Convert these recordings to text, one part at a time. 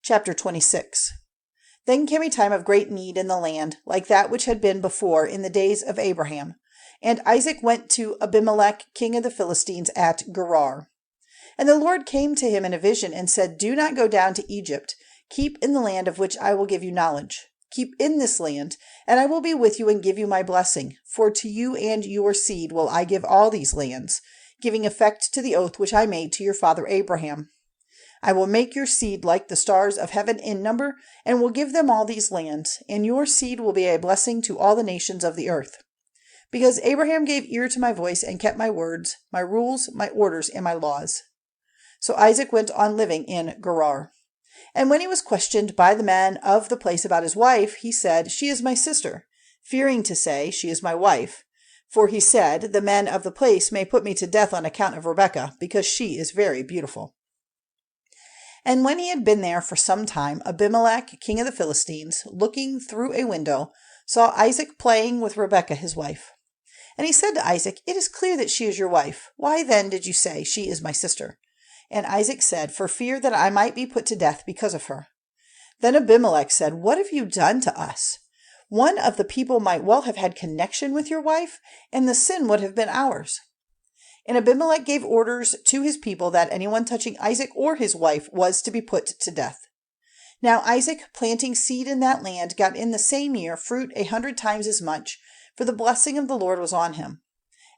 Chapter 26. Then came a time of great need in the land, like that which had been before in the days of Abraham. And Isaac went to Abimélec, king of the Philistines, at Guérar. And the Lord came to him in a vision and said, Do not go down to Egypt. Keep in the land of which I will give you knowledge. Keep in this land, and I will be with you and give you my blessing. For to you and your seed will I give all these lands, giving effect to the oath which I made to your father Abraham. I will make your seed like the stars of heaven in number, and will give them all these lands, and your seed will be a blessing to all the nations of the earth. Because Abraham gave ear to my voice and kept my words, my rules, my orders, and my laws. So Isaac went on living in Guérar. And when he was questioned by the men of the place about his wife, he said, She is my sister, fearing to say, She is my wife. For he said, The men of the place may put me to death on account of Rébecca, because she is very beautiful. And when he had been there for some time, Abimélec, king of the Philistines, looking through a window, saw Isaac playing with Rébecca his wife. And he said to Isaac, It is clear that she is your wife. Why then did you say, She is my sister? And Isaac said, For fear that I might be put to death because of her. Then Abimélec said, What have you done to us? One of the people might well have had connection with your wife, and the sin would have been ours. And Abimélec gave orders to his people that anyone touching Isaac or his wife was to be put to death. Now Isaac, planting seed in that land, got in the same year fruit 100 times as much, for the blessing of the Lord was on him.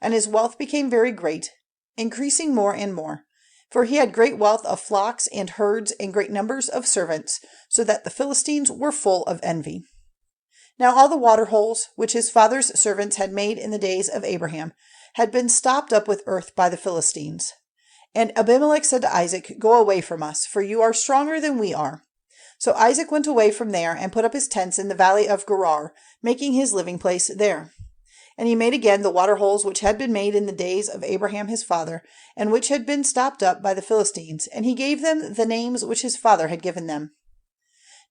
And his wealth became very great, increasing more and more. For he had great wealth of flocks and herds and great numbers of servants, so that the Philistines were full of envy. Now all the water holes, which his father's servants had made in the days of Abraham, had been stopped up with earth by the Philistines. And Abimélec said to Isaac, Go away from us, for you are stronger than we are. So Isaac went away from there and put up his tents in the valley of Guérar, making his living place there. And he made again the water holes which had been made in the days of Abraham his father, and which had been stopped up by the Philistines, and he gave them the names which his father had given them.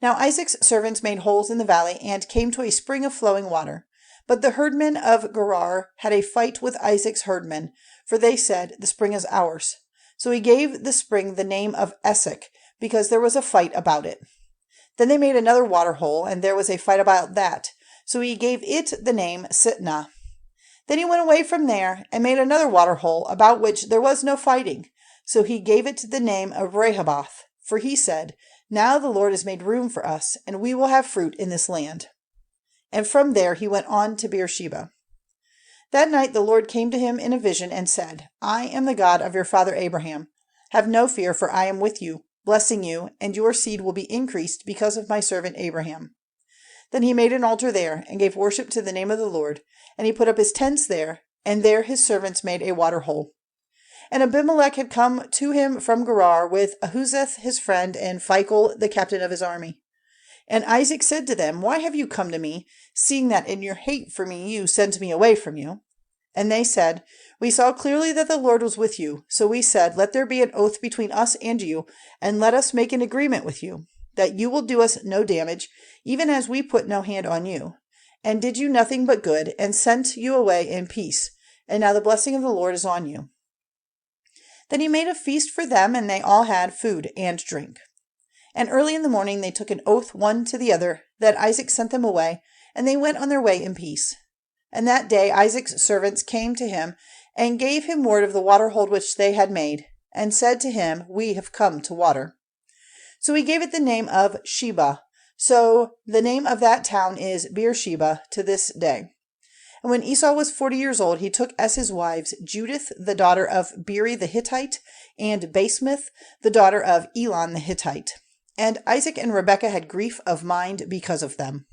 Now Isaac's servants made holes in the valley, and came to a spring of flowing water. But the herdmen of Guérar had a fight with Isaac's herdmen, for they said, The spring is ours. So he gave the spring the name of Esek, because there was a fight about it. Then they made another water hole, and there was a fight about that. So he gave it the name Sitnah. Then he went away from there, and made another water hole, about which there was no fighting. So he gave it the name of Rehoboth, for he said, Now the Lord has made room for us, and we will have fruit in this land. And from there he went on to Beersheba. That night the Lord came to him in a vision and said, I am the God of your father Abraham. Have no fear, for I am with you, blessing you, and your seed will be increased because of my servant Abraham. Then he made an altar there, and gave worship to the name of the Lord, and he put up his tents there, and there his servants made a water hole. And Abimélec had come to him from Guérar with Ahuzeth his friend, and Phicol the captain of his army. And Isaac said to them, Why have you come to me, seeing that in your hate for me you sent me away from you? And they said, We saw clearly that the Lord was with you. So we said, Let there be an oath between us and you, and let us make an agreement with you, that you will do us no damage, even as we put no hand on you. And did you nothing but good, and sent you away in peace. And now the blessing of the Lord is on you. Then he made a feast for them, and they all had food and drink. And early in the morning they took an oath one to the other, that Isaac sent them away, and they went on their way in peace. And that day Isaac's servants came to him, and gave him word of the water hole which they had made, and said to him, We have come to water. So he gave it the name of Sheba. So the name of that town is Beersheba to this day. And when Esau was 40 years old, he took as his wives Judith the daughter of Beeri the Hittite, and Basemath the daughter of Elon the Hittite. And Isaac and Rébecca had grief of mind because of them.